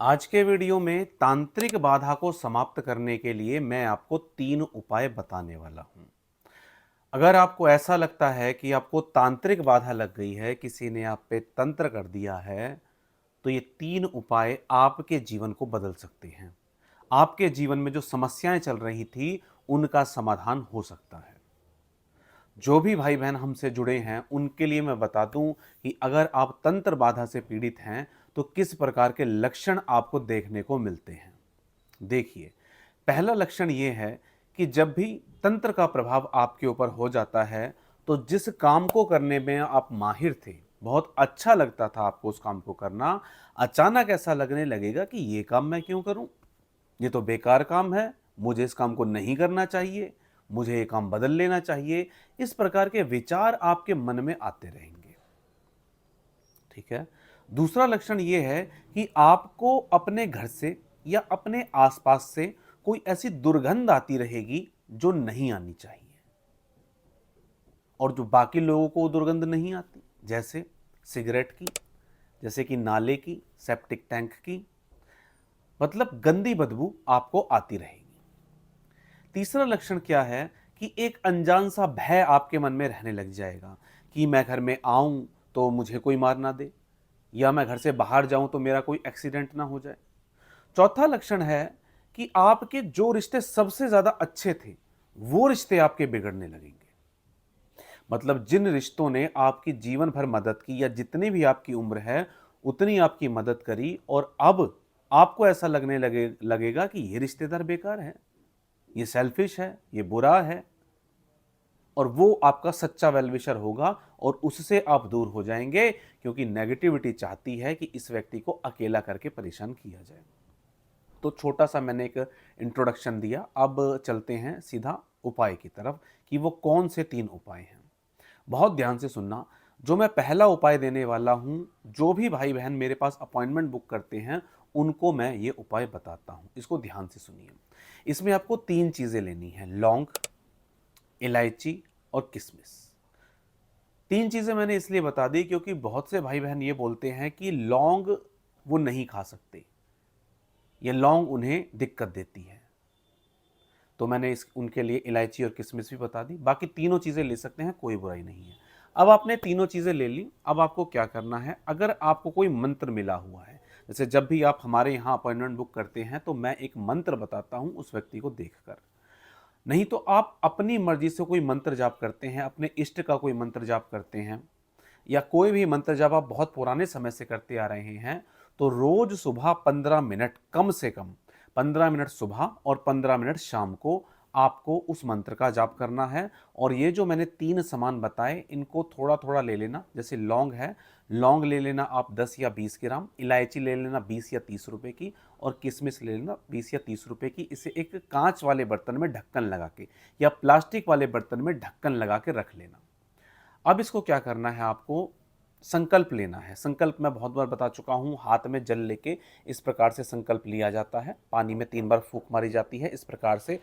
आज के वीडियो में तांत्रिक बाधा को समाप्त करने के लिए मैं आपको 3 उपाय बताने वाला हूं। अगर आपको ऐसा लगता है कि आपको तांत्रिक बाधा लग गई है, किसी ने आप पे तंत्र कर दिया है, तो ये 3 उपाय आपके जीवन को बदल सकते हैं। आपके जीवन में जो समस्याएं चल रही थी, उनका समाधान हो सकता है। जो भी भाई बहन हमसे जुड़े हैं उनके लिए मैं बता दूं कि अगर आप तंत्र बाधा से पीड़ित हैं तो किस प्रकार के लक्षण आपको देखने को मिलते हैं। देखिए, पहला लक्षण यह है कि जब भी तंत्र का प्रभाव आपके ऊपर हो जाता है तो जिस काम को करने में आप माहिर थे, बहुत अच्छा लगता था आपको उस काम को करना, अचानक ऐसा लगने लगेगा कि ये काम मैं क्यों करूं, ये तो बेकार काम है, मुझे इस काम को नहीं करना चाहिए, मुझे ये काम बदल लेना चाहिए। इस प्रकार के विचार आपके मन में आते रहेंगे। ठीक है। दूसरा लक्षण यह है कि आपको अपने घर से या अपने आसपास से कोई ऐसी दुर्गंध आती रहेगी जो नहीं आनी चाहिए और जो बाकी लोगों को दुर्गंध नहीं आती, जैसे सिगरेट की, जैसे कि नाले की, सेप्टिक टैंक की, मतलब गंदी बदबू आपको आती रहेगी। तीसरा लक्षण क्या है कि एक अनजान सा भय आपके मन में रहने लग जाएगा कि मैं घर में आऊं तो मुझे कोई मार ना दे, या मैं घर से बाहर जाऊं तो मेरा कोई एक्सीडेंट ना हो जाए। चौथा लक्षण है कि आपके जो रिश्ते सबसे ज्यादा अच्छे थे, वो रिश्ते आपके बिगड़ने लगेंगे। मतलब जिन रिश्तों ने आपकी जीवन भर मदद की या जितनी भी आपकी उम्र है उतनी आपकी मदद करी, और अब आपको ऐसा लगेगा कि ये रिश्तेदार बेकार है, ये सेल्फिश है, ये बुरा है, और वो आपका सच्चा वेलविशर होगा और उससे आप दूर हो जाएंगे, क्योंकि नेगेटिविटी चाहती है कि इस व्यक्ति को अकेला करके परेशान किया जाए। तो छोटा सा मैंने एक इंट्रोडक्शन दिया, अब चलते हैं सीधा उपाय की तरफ कि वो कौन से 3 उपाय हैं। बहुत ध्यान से सुनना। जो मैं पहला उपाय देने वाला हूं, जो भी भाई बहन मेरे पास अपॉइंटमेंट बुक करते हैं उनको मैं ये उपाय बताता हूं, इसको ध्यान से सुनिए। इसमें आपको 3 चीजें लेनी है, लौंग, इलायची और किशमिश। 3 चीजें मैंने इसलिए बता दी क्योंकि बहुत से भाई बहन ये बोलते हैं कि लौंग वो नहीं खा सकते, ये लौंग उन्हें दिक्कत देती है। तो मैंने इस उनके लिए इलायची और किशमिश भी बता दी। बाकी तीनों चीज़ें ले सकते हैं, कोई बुराई नहीं है। अब आपने तीनों चीज़ें ले ली, अब आपको क्या करना है, अगर आपको कोई मंत्र मिला हुआ है, जैसे जब भी आप हमारे यहाँ अपॉइंटमेंट बुक करते हैं तो मैं एक मंत्र बताता हूँ उस व्यक्ति को देखकर। नहीं तो आप अपनी मर्जी से कोई मंत्र जाप करते हैं, अपने इष्ट का कोई मंत्र जाप करते हैं, या कोई भी मंत्र जब आप बहुत पुराने समय से करते आ रहे हैं, तो रोज सुबह 15 मिनट, कम से कम 15 मिनट सुबह और 15 मिनट शाम को आपको उस मंत्र का जाप करना है। और ये जो मैंने 3 सामान बताए इनको थोड़ा थोड़ा ले लेना। जैसे लौंग है, लौंग ले लेना आप 10 या 20 ग्राम, इलायची ले लेना 20 या 30 रुपए की, और किशमिश ले लेना 20 या 30 रुपए की। इसे एक कांच वाले बर्तन में ढक्कन लगा के या प्लास्टिक वाले बर्तन में ढक्कन लगा के रख लेना। अब इसको क्या करना है, आपको संकल्प लेना है। संकल्प मैं बहुत बार बता चुका हूं, हाथ में जल लेके इस प्रकार से संकल्प लिया जाता है, पानी में 3 बार फूंक मारी जाती है इस प्रकार से,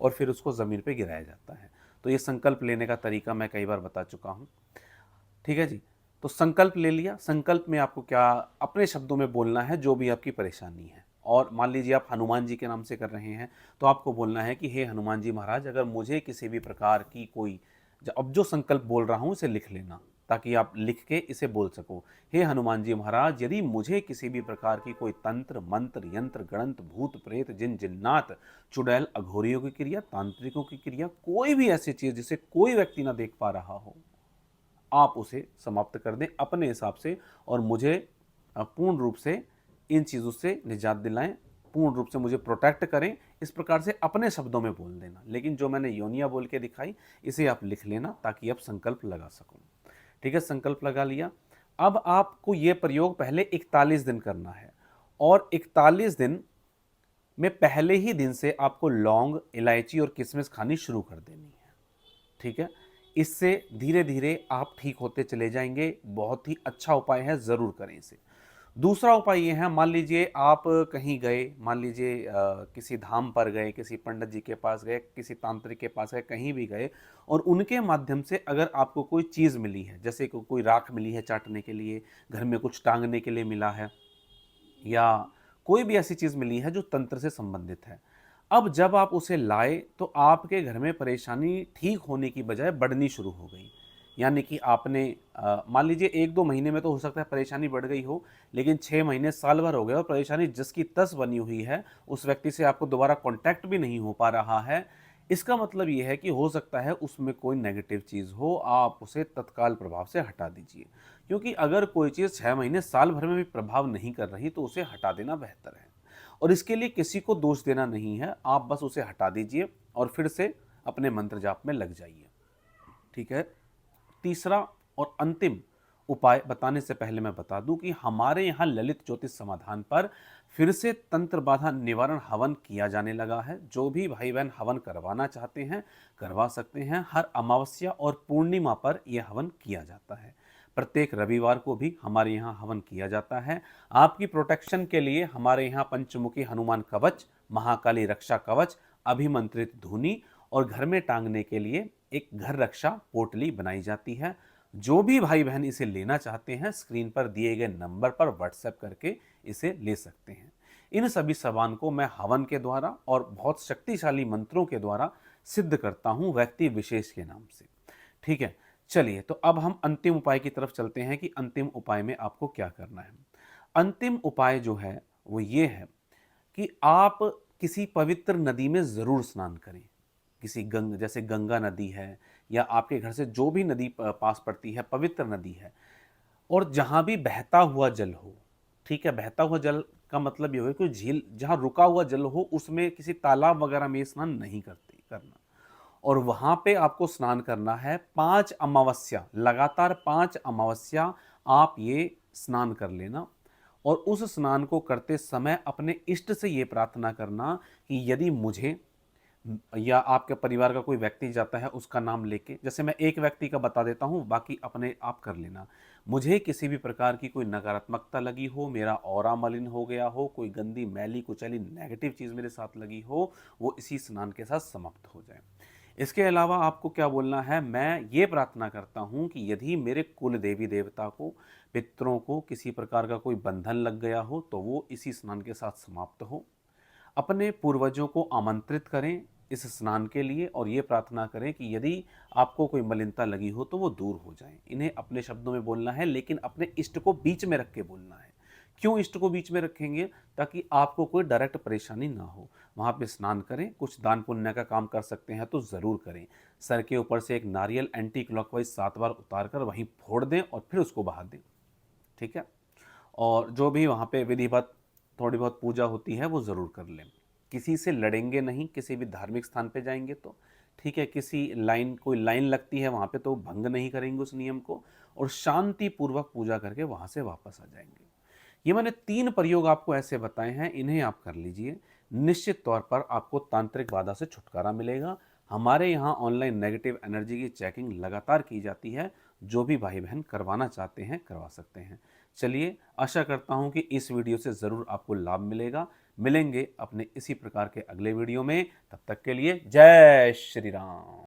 और फिर उसको जमीन पे गिराया जाता है। तो ये संकल्प लेने का तरीका मैं कई बार बता चुका हूं। ठीक है जी। तो संकल्प ले लिया। संकल्प में आपको क्या, अपने शब्दों में बोलना है जो भी आपकी परेशानी है। और मान लीजिए आप हनुमान जी के नाम से कर रहे हैं, तो आपको बोलना है कि हे हनुमान जी महाराज, अगर मुझे किसी भी प्रकार की कोई, अब जो संकल्प बोल रहा हूं इसे लिख लेना ताकि आप लिख के इसे बोल सको। हे हनुमान जी महाराज, यदि मुझे किसी भी प्रकार की कोई तंत्र मंत्र यंत्र गणंत भूत प्रेत जिन जिन्नात चुड़ैल अघोरियों की क्रिया, तांत्रिकों की क्रिया, कोई भी ऐसी चीज जिसे कोई व्यक्ति ना देख पा रहा हो, आप उसे समाप्त कर दें अपने हिसाब से, और मुझे पूर्ण रूप से इन चीज़ों से निजात दिलाएं, पूर्ण रूप से मुझे प्रोटेक्ट करें। इस प्रकार से अपने शब्दों में बोल देना। लेकिन जो मैंने योनिया बोल के दिखाई, इसे आप लिख लेना ताकि आप संकल्प लगा सको। ठीक है, संकल्प लगा लिया। अब आपको ये प्रयोग पहले 41 दिन करना है, और 41 दिन में पहले ही दिन से आपको लौंग, इलायची और किशमिश खानी शुरू कर देनी है। ठीक है, इससे धीरे धीरे आप ठीक होते चले जाएंगे। बहुत ही अच्छा उपाय है, ज़रूर करें इसे। दूसरा उपाय ये है, मान लीजिए आप कहीं गए, मान लीजिए किसी धाम पर गए, किसी पंडित जी के पास गए, किसी तांत्रिक के पास गए, कहीं भी गए, और उनके माध्यम से अगर आपको कोई चीज़ मिली है, जैसे कोई राख मिली है चाटने के लिए, घर में कुछ टांगने के लिए मिला है, या कोई भी ऐसी चीज़ मिली है जो तंत्र से संबंधित है। अब जब आप उसे लाए तो आपके घर में परेशानी ठीक होने की बजाय बढ़नी शुरू हो गई। यानी कि आपने मान लीजिए 1-2 महीने में तो हो सकता है परेशानी बढ़ गई हो, लेकिन 6 महीने, साल भर हो गए और परेशानी जिस की तस बनी हुई है, उस व्यक्ति से आपको दोबारा कॉन्टैक्ट भी नहीं हो पा रहा है। इसका मतलब ये है कि हो सकता है उसमें कोई नेगेटिव चीज़ हो, आप उसे तत्काल प्रभाव से हटा दीजिए। क्योंकि अगर कोई चीज़ 6 महीने, साल भर में भी प्रभाव नहीं कर रही, तो उसे हटा देना बेहतर है। और इसके लिए किसी को दोष देना नहीं है, आप बस उसे हटा दीजिए और फिर से अपने मंत्र जाप में लग जाइए। ठीक है? तीसरा और अंतिम उपाय बताने से पहले मैं बता दूं कि हमारे यहाँ ललित ज्योतिष समाधान पर फिर से तंत्र बाधा निवारण हवन किया जाने लगा है। जो भी भाई बहन हवन करवाना चाहते हैं करवा सकते हैं। हर अमावस्या और पूर्णिमा पर यह हवन किया जाता है। प्रत्येक रविवार को भी हमारे यहाँ हवन किया जाता है। आपकी प्रोटेक्शन के लिए हमारे यहाँ पंचमुखी हनुमान कवच, महाकाली रक्षा कवच, अभिमंत्रित धूनी और घर में टांगने के लिए एक घर रक्षा पोटली बनाई जाती है। जो भी भाई बहन इसे लेना चाहते हैं स्क्रीन पर दिए गए नंबर पर व्हाट्सएप करके इसे ले सकते हैं। इन सभी सामान को मैं हवन के द्वारा और बहुत शक्तिशाली मंत्रों के द्वारा सिद्ध करता हूं व्यक्ति विशेष के नाम से। ठीक है, चलिए तो अब हम अंतिम उपाय की तरफ चलते हैं कि अंतिम उपाय में आपको क्या करना है। अंतिम उपाय जो है वो ये है कि आप किसी पवित्र नदी में ज़रूर स्नान करें। किसी जैसे गंगा नदी है या आपके घर से जो भी नदी पास पड़ती है, पवित्र नदी है, और जहाँ भी बहता हुआ जल हो। ठीक है, बहता हुआ जल का मतलब ये हो कि झील जहाँ रुका हुआ जल हो उसमें किसी तालाब वगैरह में स्नान नहीं करना। और वहाँ पे आपको स्नान करना है 5 अमावस्या, लगातार 5 अमावस्या आप ये स्नान कर लेना। और उस स्नान को करते समय अपने इष्ट से ये प्रार्थना करना कि यदि मुझे या आपके परिवार का कोई व्यक्ति जाता है उसका नाम लेके, जैसे मैं एक व्यक्ति का बता देता हूँ, बाकी अपने आप कर लेना। मुझे किसी भी प्रकार की कोई नकारात्मकता लगी हो, मेरा ऑरा मलिन हो गया हो, कोई गंदी मैली कुचैली नेगेटिव चीज़ मेरे साथ लगी हो, वो इसी स्नान के साथ समाप्त हो जाए। इसके अलावा आपको क्या बोलना है, मैं ये प्रार्थना करता हूँ कि यदि मेरे कुल देवी देवता को, पितरों को किसी प्रकार का कोई बंधन लग गया हो तो वो इसी स्नान के साथ समाप्त हो। अपने पूर्वजों को आमंत्रित करें इस स्नान के लिए और ये प्रार्थना करें कि यदि आपको कोई मलिनता लगी हो तो वो दूर हो जाए। इन्हें अपने शब्दों में बोलना है, लेकिन अपने इष्ट को बीच में रख के बोलना है। क्यों इष्ट को बीच में रखेंगे? ताकि आपको कोई डायरेक्ट परेशानी ना हो। वहाँ पे स्नान करें, कुछ दान पुण्य का काम कर सकते हैं तो ज़रूर करें। सर के ऊपर से एक नारियल एंटी क्लॉकवाइज 7 बार उतार कर वहीं फोड़ दें और फिर उसको बहा दें। ठीक है? और जो भी वहाँ पे विधिवत थोड़ी बहुत पूजा होती है वो ज़रूर कर लें। किसी से लड़ेंगे नहीं, किसी भी धार्मिक स्थान पे जाएंगे तो। ठीक है, कोई लाइन लगती है वहाँ पे तो भंग नहीं करेंगे उस नियम को, और शांति पूर्वक पूजा करके वहाँ से वापस आ जाएंगे। ये मैंने 3 प्रयोग आपको ऐसे बताए हैं, इन्हें आप कर लीजिए। निश्चित तौर पर आपको तांत्रिक बाधा से छुटकारा मिलेगा। हमारे यहाँ ऑनलाइन नेगेटिव एनर्जी की चेकिंग लगातार की जाती है। जो भी भाई बहन करवाना चाहते हैं करवा सकते हैं। चलिए, आशा करता हूँ कि इस वीडियो से ज़रूर आपको लाभ मिलेगा। मिलेंगे अपने इसी प्रकार के अगले वीडियो में, तब तक के लिए जय श्री राम।